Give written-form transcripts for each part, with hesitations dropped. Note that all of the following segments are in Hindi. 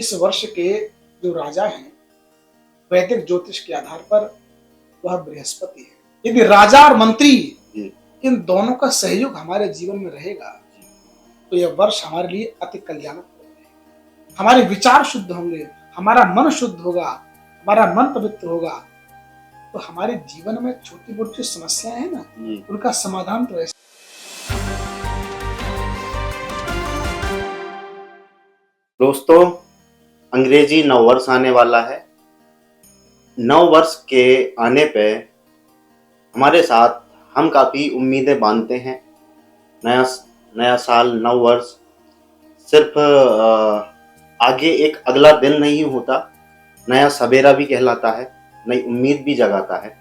इस वर्ष के जो राजा हैं वैदिक ज्योतिष के आधार पर वह बृहस्पति है। यदि राजा और मंत्री इन दोनों का सहयोग हमारे जीवन में रहेगा तो यह वर्ष हमारे लिए अति कल्याणप्रद है। हमारे विचार शुद्ध होंगे, हमारा मन शुद्ध होगा, हमारा मन पवित्र होगा, तो हमारे जीवन में छोटी मोटी समस्याएं हैं ना, उनका समाधान तो ऐसे। दोस्तों, अंग्रेजी नववर्ष आने वाला है। नव वर्ष के आने पे हमारे साथ हम काफ़ी उम्मीदें बांधते हैं। नया साल, नव वर्ष सिर्फ आगे एक अगला दिन नहीं होता, नया सवेरा भी कहलाता है, नई उम्मीद भी जगाता है।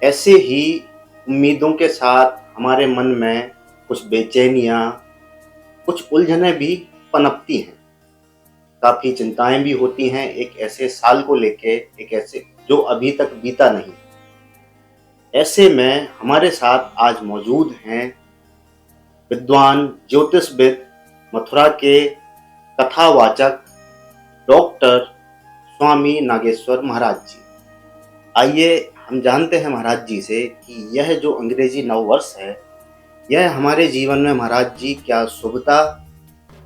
ऐसे ही उम्मीदों के साथ हमारे मन में कुछ बेचैनियाँ, कुछ उलझनें भी पनपती हैं, काफ़ी चिंताएं भी होती हैं एक ऐसे साल को लेके, एक ऐसे जो अभी तक बीता नहीं। ऐसे में हमारे साथ आज मौजूद हैं विद्वान ज्योतिषविद, मथुरा के कथावाचक डॉक्टर स्वामी नागेश्वर महाराज जी। आइए हम जानते हैं महाराज जी से कि यह जो अंग्रेजी नववर्ष है, यह हमारे जीवन में महाराज जी क्या शुभता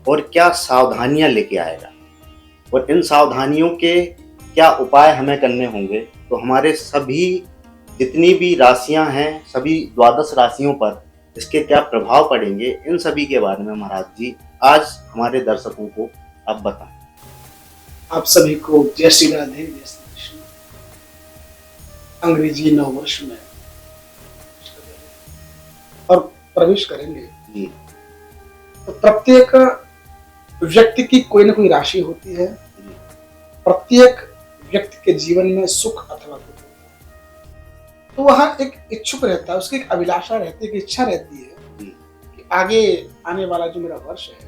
और क्या सावधानियां लेके आएगा, और इन सावधानियों के क्या उपाय हमें करने होंगे। तो हमारे सभी जितनी भी राशियां हैं, सभी द्वादश राशियों पर इसके क्या प्रभाव पड़ेंगे, इन सभी के बारे में महाराज जी आज हमारे दर्शकों को आप बताएं। आप सभी को जय श्री राधे, जय श्री कृष्ण। अंग्रेजी नववर्ष में और प्रवेश करेंगे जी। तो प्रत्येक व्यक्ति की कोई ना कोई राशि होती है। प्रत्येक व्यक्ति के जीवन में सुख अथवा दुख होता है, तो वह एक इच्छुक रहता है, उसकी एक अभिलाषा रहती है, एक इच्छा रहती है कि आगे आने वाला जो मेरा वर्ष है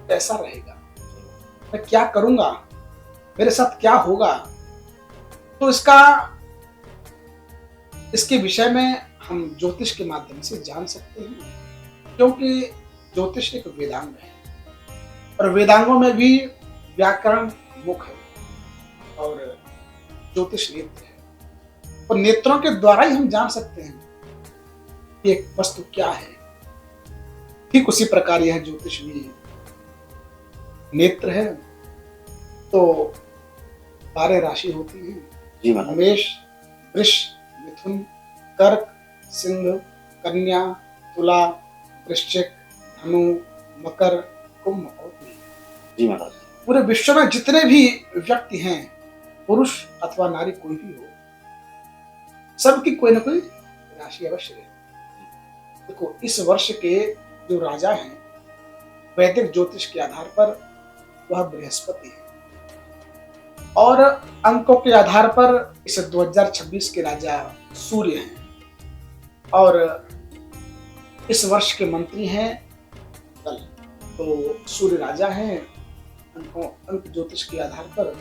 कैसा रहेगा, मैं क्या करूंगा, मेरे साथ क्या होगा। तो इसके विषय में हम ज्योतिष के माध्यम से जान सकते हैं, क्योंकि ज्योतिष एक वेदांग है और वेदांगों में भी व्याकरण मुख्य है और ज्योतिष नेत्र है, और नेत्रों के द्वारा ही हम जान सकते हैं कि एक वस्तु क्या है। ठीक उसी प्रकार यह ज्योतिष भी नेत्र है। तो 12 राशि होती है, मेष, वृष, मिथुन, कर्क, सिंह, कन्या, तुला, वृश्चिक, धनु, मकर, कुंभ और मीन। पूरे विश्व में जितने भी व्यक्ति हैं, पुरुष अथवा नारी कोई भी हो, सबकी कोई ना कोई राशि अवश्य है। देखो, इस वर्ष के जो राजा हैं वैदिक ज्योतिष के आधार पर वह बृहस्पति है, और अंकों के आधार पर इस 2026 के राजा सूर्य हैं, और इस वर्ष के मंत्री हैं कल। तो सूर्य राजा हैं। अंक ज्योतिष के आधार पर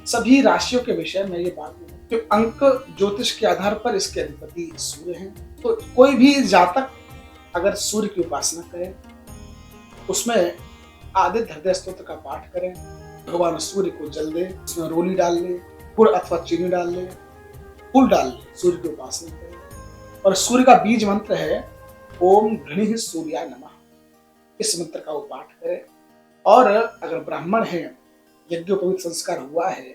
सभी राशियों के विषय में ये बात है कि अंक ज्योतिष के आधार पर इसके अधिपति सूर्य हैं। तो कोई भी जातक अगर सूर्य की उपासना करे, उसमें आदित्य हृदय स्तोत्र का पाठ करें, भगवान सूर्य को जल दे, उसमें रोली डाल ले, गुड़ अथवा चीनी डाल ले, फूल डाल ले, सूर्य की उपासना करें। और सूर्य का बीज मंत्र है ओम घृणिः सूर्याय नमः। इस मंत्र का वो पाठ करें। और अगर ब्राह्मण है, यज्ञोपवीत संस्कार हुआ है,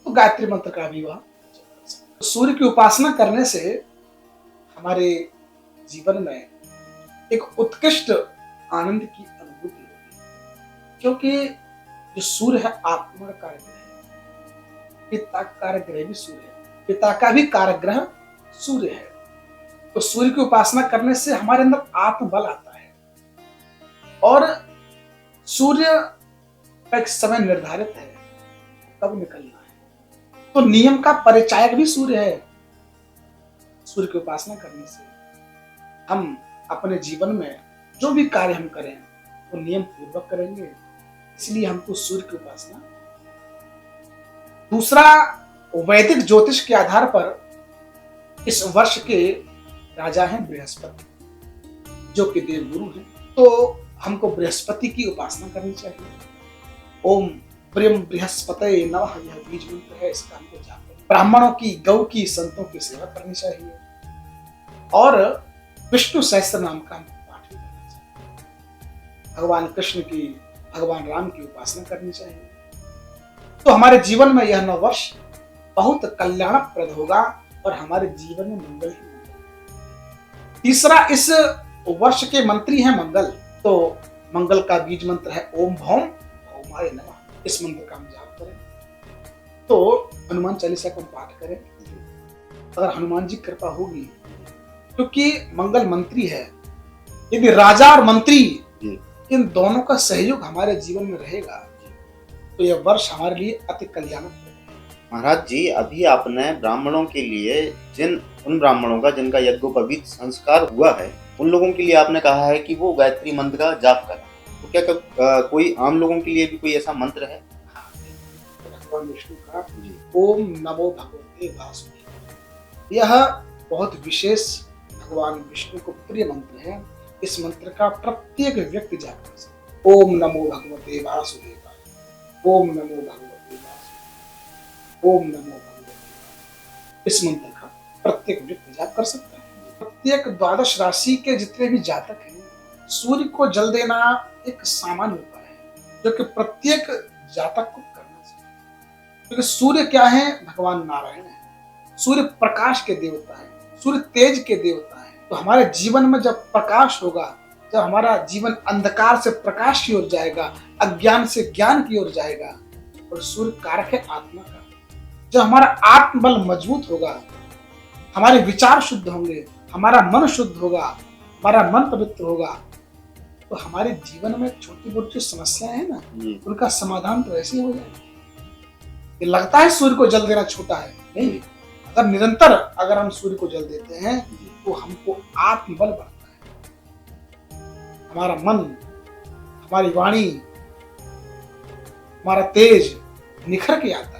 तो गायत्री मंत्र का भी वह तो सूर्य की उपासना करने से हमारे जीवन में एक उत्कृष्ट आनंद की अनुभूति होगी, क्योंकि जो सूर्य है आत्मा का कारक है, पिता का कारक ग्रह भी सूर्य है, पिता का भी कारक ग्रह सूर्य है। तो सूर्य की उपासना करने से हमारे अंदर आत्मबल आता है, और सूर्य का एक समय निर्धारित है कब निकलना है, तो नियम का परिचायक भी सूर्य है। सूर्य की उपासना करने से हम अपने जीवन में जो भी कार्य हम करें वो नियम पूर्वक करेंगे, इसलिए हमको सूर्य की उपासना। दूसरा, वैदिक ज्योतिष के आधार पर इस वर्ष के राजा हैं बृहस्पति, जो कि देवगुरु हैं। तो हमको बृहस्पति की उपासना करनी चाहिए। ओम प्रेम बृहस्पति नवः, यह बीज मंत्र है, इसका हमको जाप करना। ब्राह्मणों की, गौ की, संतों की सेवा करनी चाहिए और विष्णु सहस्त्र नाम का हमको पाठ भी करना चाहिए। भगवान कृष्ण की, भगवान राम की उपासना करनी चाहिए। तो हमारे जीवन में यह 9 वर्ष बहुत कल्याणप्रद होगा और हमारे जीवन में मंगल ही मंगल। तीसरा, इस वर्ष के मंत्री हैं मंगल, तो मंगल का बीज मंत्र है ओम भौम भौमाय नमः। इस मंत्र का हम जाप करें तो हनुमान चालीसा को हम पाठ करें, अगर हनुमान जी कृपा होगी, क्योंकि मंगल मंत्री है। यदि राजा और मंत्री इन दोनों का सहयोग हमारे जीवन में रहेगा तो यह वर्ष हमारे लिए अति कल्याणप्रद है। महाराज जी, अभी आपने ब्राह्मणों के लिए उन ब्राह्मणों का जिनका यज्ञोपवीत संस्कार हुआ है, उन लोगों के लिए आपने कहा है कि वो गायत्री मंत्र का जाप करें, तो क्या कोई आम लोगों के लिए भी कोई ऐसा मंत्र है? भगवान विष्णु का ओम नमो भगवते वासुदेवाय, यह बहुत विशेष भगवान विष्णु को प्रिय मंत्र है। इस मंत्र का प्रत्येक व्यक्ति जाप कर सकता है। ओम नमो भगवते वासुदेवाय, ओम नमो भगवते वासुदेवाय, ओम नमो भगवते वासुदेवाय। इस मंत्र का प्रत्येक व्यक्ति जाप कर सकता है। प्रत्येक 12 राशि के जितने भी जातक हैं, सूर्य को जल देना एक सामान्य उपाय है जो कि प्रत्येक जातक को करना चाहिए, क्योंकि सूर्य क्या है? भगवान नारायण है। सूर्य प्रकाश के देवता है, सूर्य तेज के देवता है। तो हमारे जीवन में जब प्रकाश होगा, जब हमारा जीवन अंधकार से प्रकाश की ओर जाएगा, अज्ञान से ज्ञान की ओर जाएगा, और सूर्य कारक है आत्मा का। जब हमारा आत्मबल मजबूत होगा, हमारे विचार शुद्ध होंगे, हमारा मन शुद्ध होगा, हमारा मन पवित्र होगा, तो हमारे जीवन में छोटी मोटी समस्याएं हैं ना, उनका समाधान तो ऐसे ही हो जाएगा। ये लगता है सूर्य को जल देना छोटा है, नहीं। अगर निरंतर अगर हम सूर्य को जल देते हैं तो हमको आत्मबल बढ़ता है, हमारा मन, हमारी वाणी, हमारा तेज निखर के आता है।